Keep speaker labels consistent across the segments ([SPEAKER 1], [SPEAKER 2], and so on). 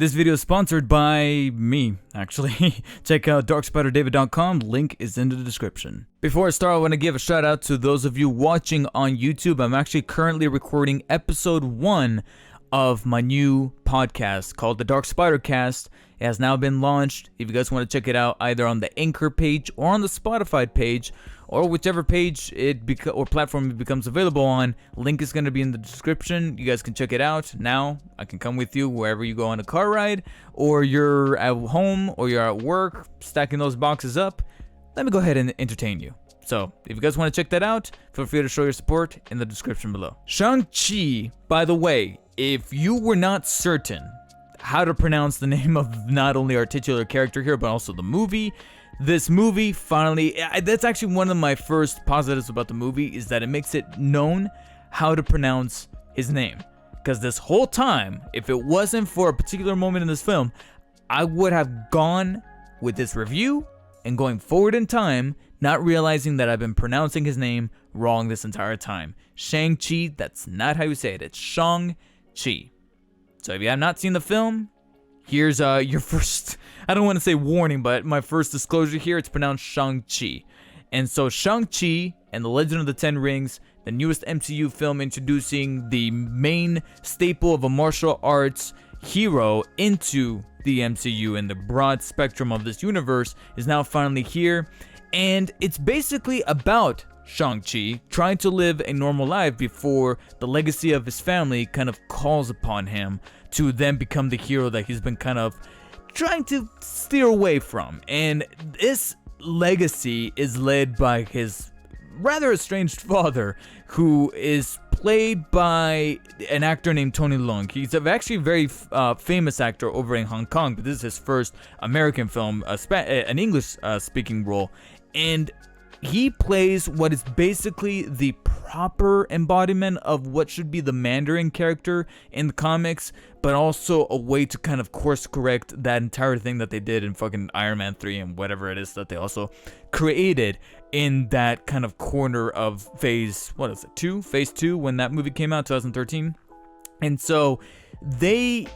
[SPEAKER 1] This video is sponsored by me, actually. Check out darkspiderdavid.com, link is in the description. Before I start, I want to give a shout out to those of you watching on YouTube. I'm actually currently recording episode 1 of my new podcast called the Dark Spider Cast. It has now been launched. If you guys want to check it out either on the Anchor page or on the Spotify page, or whichever page or platform it becomes available on, link is going to be in the description. You guys can check it out. Now, I can come with you wherever you go on a car ride, or you're at home, or you're at work, stacking those boxes up. Let me go ahead and entertain you. So, if you guys want to check that out, feel free to show your support in the description below. Shang-Chi, by the way, if you were not certain how to pronounce the name of not only our titular character here, but also the movie, this movie finally, that's actually one of my first positives about the movie, is that it makes it known how to pronounce his name. Because this whole time, if it wasn't for a particular moment in this film, I would have gone with this review and going forward in time, not realizing that I've been pronouncing his name wrong this entire time. Shang-Chi, that's not how you say it. It's Shang-Chi. So if you have not seen the film, here's your first, I don't want to say warning, but my first disclosure here, it's pronounced Shang-Chi. And so Shang-Chi and the Legend of the Ten Rings, the newest MCU film introducing the main staple of a martial arts hero into the MCU and the broad spectrum of this universe, is now finally here. And it's basically about Shang-Chi trying to live a normal life before the legacy of his family kind of calls upon him to then become the hero that he's been kind of trying to steer away from. And this legacy is led by his rather estranged father, who is played by an actor named Tony Leung. He's actually a very famous actor over in Hong Kong, but this is his first American film, an English speaking role. And he plays what is basically the proper embodiment of what should be the Mandarin character in the comics, but also a way to kind of course correct that entire thing that they did in fucking Iron Man 3 and whatever it is that they also created in that kind of corner of phase 2 when that movie came out, 2013. And so they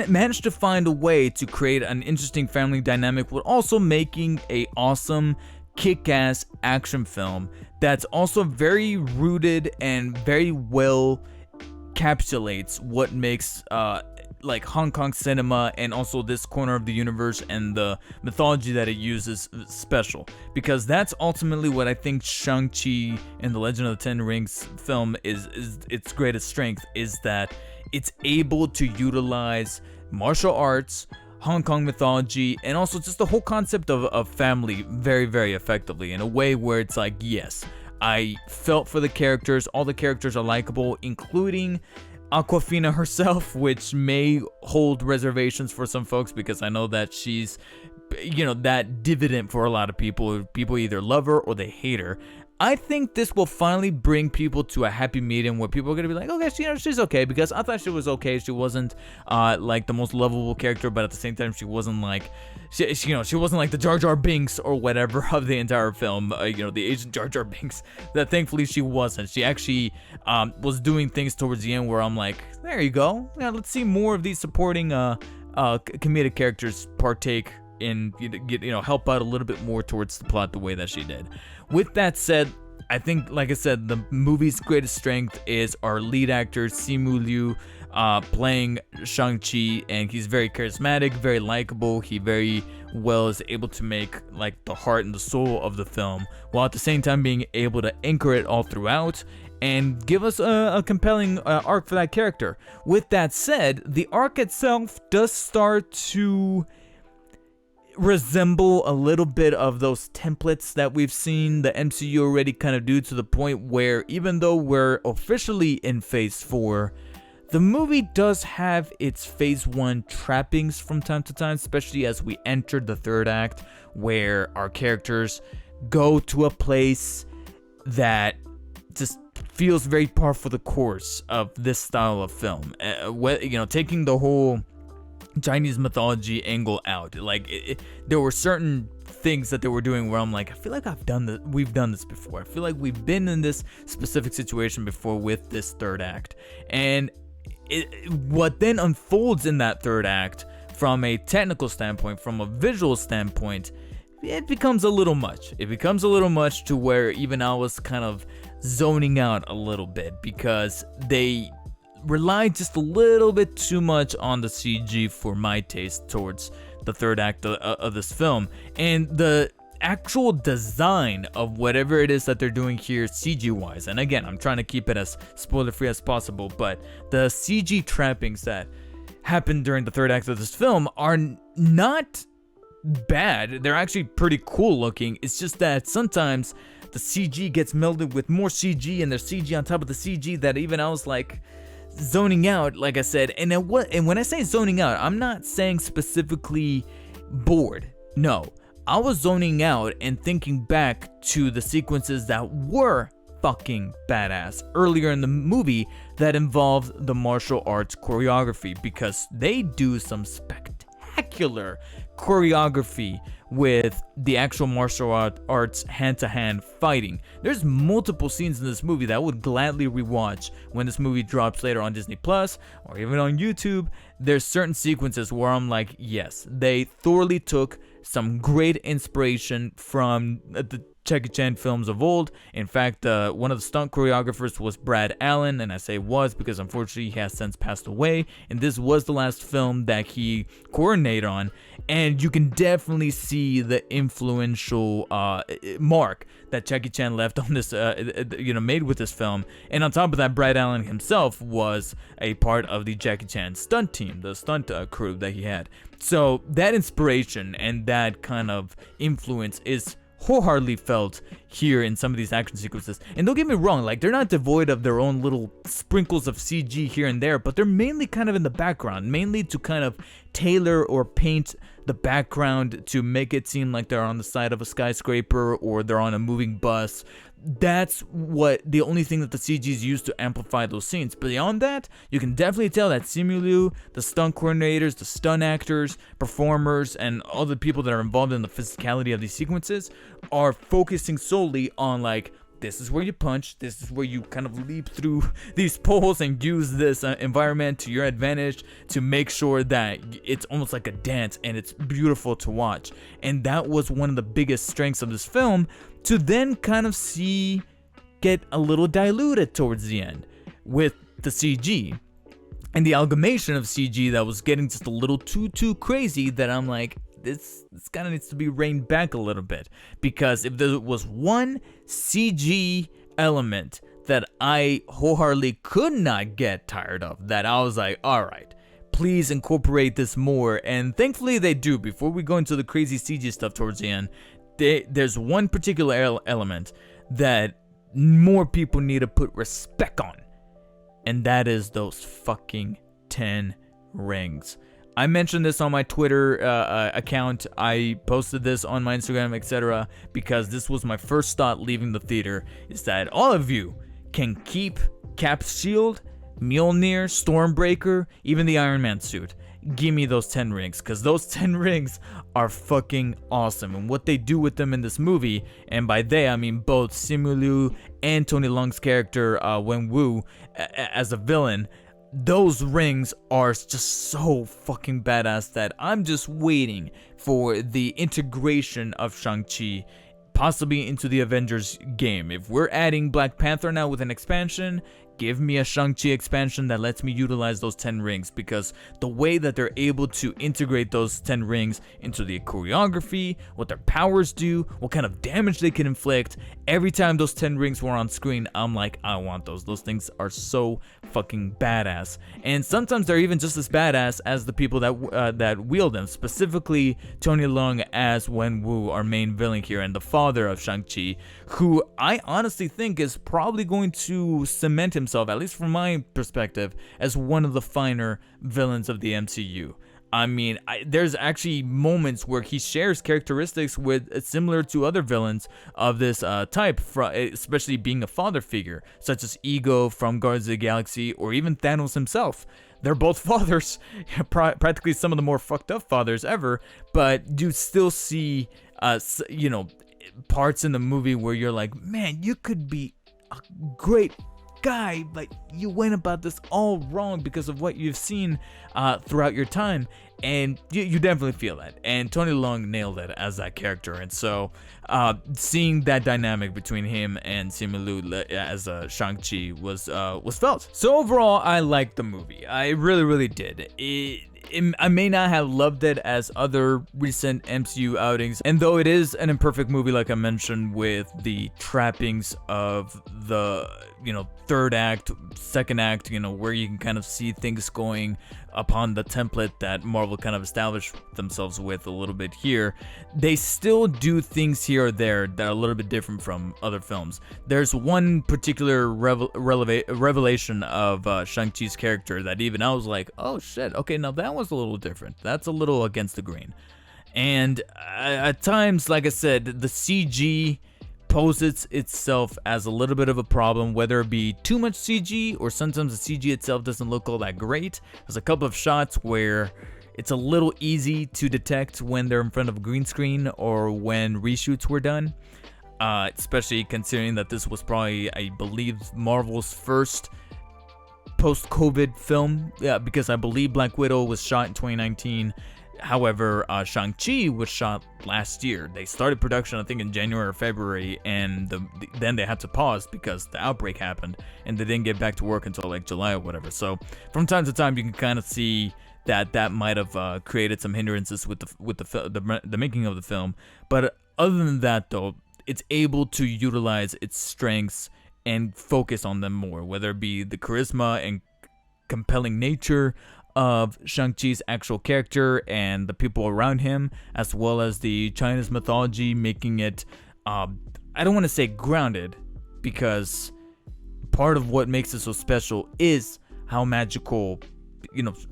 [SPEAKER 1] managed to find a way to create an interesting family dynamic while also making a awesome kick-ass action film that's also very rooted and very well encapsulates what makes like Hong Kong cinema and also this corner of the universe and the mythology that it uses special, because that's ultimately what I think Shang-Chi and the Legend of the Ten Rings film is its greatest strength, is that it's able to utilize martial arts, Hong Kong mythology, and also just the whole concept of family very, very effectively in a way where it's like, yes, I felt for the characters. All the characters are likable, including Awkwafina herself, which may hold reservations for some folks because I know that she's, that dividend for a lot of people. People either love her or they hate her. I think this will finally bring people to a happy medium where people are going to be like, okay, she's okay, because I thought she was okay. She wasn't like the most lovable character, but at the same time, she wasn't like, she wasn't like the Jar Jar Binks or whatever of the entire film, the Asian Jar Jar Binks, that thankfully she wasn't. She actually was doing things towards the end where I'm like, there you go. Yeah, let's see more of these supporting comedic characters partake in, help out a little bit more towards the plot the way that she did. With that said, I think, like I said, the movie's greatest strength is our lead actor, Simu Liu, playing Shang-Chi, and he's very charismatic, very likable. He very well is able to make like the heart and the soul of the film, while at the same time being able to anchor it all throughout and give us a compelling arc for that character. With that said, the arc itself does start to resemble a little bit of those templates that we've seen the MCU already kind of do, to the point where even though we're officially in phase 4, the movie does have its phase 1 trappings from time to time, especially as we enter the third act, where our characters go to a place that just feels very par for the course of this style of film. Taking the whole Chinese mythology angle out, like there were certain things that they were doing where I'm like, I feel like we've done this before. I feel like we've been in this specific situation before with this third act, and what then unfolds in that third act, from a technical standpoint, from a visual standpoint, it becomes a little much. It becomes a little much to where even I was kind of zoning out a little bit, because they relied just a little bit too much on the CG for my taste towards the third act of this film. And the actual design of whatever it is that they're doing here CG wise, and again, I'm trying to keep it as spoiler free as possible, but the CG trappings that happen during the third act of this film are not bad. They're actually pretty cool looking. It's just that sometimes the CG gets melded with more CG, and there's CG on top of the CG, that even I was like zoning out, like I said. And when I say zoning out, I'm not saying specifically bored. No, I was zoning out and thinking back to the sequences that were fucking badass earlier in the movie that involved the martial arts choreography, because they do some spectacular choreography with the actual martial arts hand-to-hand fighting. There's multiple scenes in this movie that I would gladly rewatch when this movie drops later on Disney Plus or even on YouTube. There's certain sequences where I'm like, yes, they thoroughly took some great inspiration from the Jackie Chan films of old. In fact, one of the stunt choreographers was Brad Allen, and I say was because unfortunately he has since passed away, and this was the last film that he coordinated on. And you can definitely see the influential mark that Jackie Chan left on this, made with this film. And on top of that, Brad Allen himself was a part of the Jackie Chan stunt team, the stunt crew that he had. So that inspiration and that kind of influence is wholeheartedly felt here in some of these action sequences. And don't get me wrong, like, they're not devoid of their own little sprinkles of CG here and there, but they're mainly kind of in the background, mainly to kind of tailor or paint the background to make it seem like they're on the side of a skyscraper or they're on a moving bus. That's what the only thing that the CGs use to amplify those scenes. Beyond that, you can definitely tell that Simu Liu, the stunt coordinators, the stunt actors, performers, and all the people that are involved in the physicality of these sequences are focusing solely on, like, this is where you punch, this is where you kind of leap through these poles and use this environment to your advantage to make sure that it's almost like a dance and it's beautiful to watch. And that was one of the biggest strengths of this film, to then kind of see get a little diluted towards the end with the CG and the amalgamation of CG that was getting just a little too crazy, that I'm like, this kind of needs to be reined back a little bit. Because if there was one CG element that I wholeheartedly could not get tired of, that I was like, all right, please incorporate this more. And thankfully they do. Before we go into the crazy CG stuff towards the end, there's one particular element that more people need to put respect on, and that is those fucking 10 rings. I mentioned this on my Twitter account. I posted this on my Instagram, etc., because this was my first thought leaving the theater, is that all of you can keep Cap's shield, Mjolnir, Stormbreaker, even the Iron Man suit. Give me those 10 rings, because those 10 rings are fucking awesome. And what they do with them in this movie, and by they I mean both Simu Liu and Tony Leung's character Wen Wu as a villain, those rings are just so fucking badass that I'm just waiting for the integration of Shang-Chi possibly into the Avengers game. If we're adding Black Panther now with an expansion, give me a Shang-Chi expansion that lets me utilize those 10 rings, because the way that they're able to integrate those 10 rings into the choreography, what their powers do, what kind of damage they can inflict, every time those 10 rings were on screen, I'm like, I want those. Those things are so fucking badass. And sometimes they're even just as badass as the people that wield them, specifically Tony Leung as Wen Wu, our main villain here, and the father of Shang-Chi, who I honestly think is probably going to cement himself, at least from my perspective, as one of the finer villains of the MCU. I mean, there's actually moments where he shares characteristics with similar to other villains of this type, especially being a father figure, such as Ego from Guardians of the Galaxy, or even Thanos himself. They're both fathers, practically some of the more fucked up fathers ever, but you still see, parts in the movie where you're like, man, you could be a great guy, like, you went about this all wrong because of what you've seen throughout your time. And you definitely feel that. And Tony Leung nailed it as that character. And so seeing that dynamic between him and Simu Liu as Shang-Chi was felt. So overall, I liked the movie. I really, really did. I may not have loved it as other recent MCU outings, and though it is an imperfect movie, like I mentioned, with the trappings of the third act, second act, where you can kind of see things going upon the template that Marvel kind of established themselves with a little bit here, they still do things here or there that are a little bit different from other films. There's one particular revelation of Shang-Chi's character that even I was like, oh shit, okay, now that was a little different. That's a little against the grain. And at times, like I said, the CG poses itself as a little bit of a problem, whether it be too much CG or sometimes the CG itself doesn't look all that great. There's a couple of shots where it's a little easy to detect when they're in front of a green screen or when reshoots were done, especially considering that this was probably, I believe, Marvel's first post-COVID film, because I believe Black Widow was shot in 2019. However, Shang-Chi was shot last year. They started production, I think, in January or February, and then they had to pause because the outbreak happened, and they didn't get back to work until like July or whatever. So from time to time, you can kind of see that might have created some hindrances with the making of the film. But other than that, though, it's able to utilize its strengths and focus on them more, whether it be the charisma and compelling nature of Shang-Chi's actual character and the people around him, as well as the Chinese mythology, making it, I don't want to say grounded, because part of what makes it so special is how magical,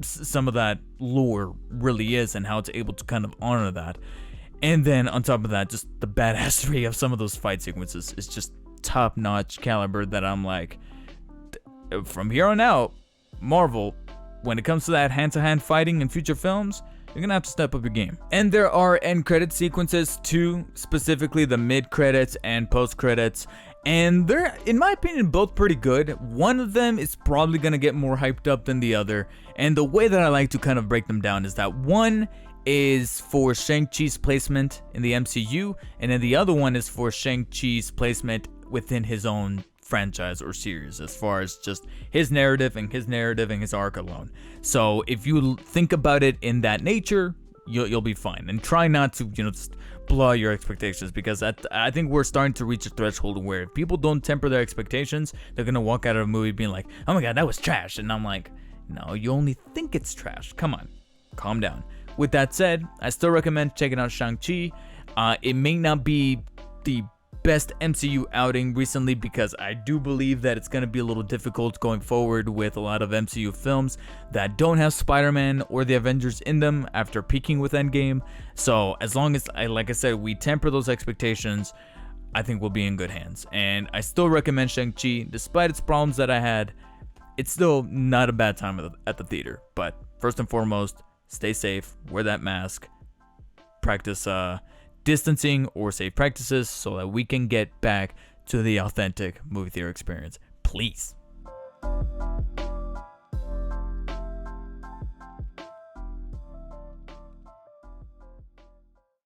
[SPEAKER 1] some of that lore really is, and how it's able to kind of honor that. And then on top of that, just the badassery of some of those fight sequences is just top-notch caliber that I'm like, from here on out, Marvel, when it comes to that hand-to-hand fighting in future films, you're gonna have to step up your game. And there are end credit sequences too, specifically the mid credits and post credits, and they're, in my opinion, both pretty good. One of them is probably gonna get more hyped up than the other, and the way that I like to kind of break them down is that one is for Shang-Chi's placement in the MCU, and then the other one is for Shang-Chi's placement within his own franchise or series, as far as just his narrative and his arc alone. So if you think about it in that nature, you'll be fine, and try not to just blow your expectations, because I think we're starting to reach a threshold where if people don't temper their expectations, they're gonna walk out of a movie being like, oh my god, that was trash. And I'm like, no, you only think it's trash. Come on, calm down. With that said, I still recommend checking out Shang-Chi. It may not be the best MCU outing recently, because I do believe that it's going to be a little difficult going forward with a lot of MCU films that don't have Spider-Man or the Avengers in them after peaking with Endgame. So as long as, like I said, we temper those expectations, I think we'll be in good hands. And I still recommend Shang-Chi, despite its problems that I had. It's still not a bad time at the theater. But first and foremost, stay safe, wear that mask, practice distancing or safe practices so that we can get back to the authentic movie theater experience, please.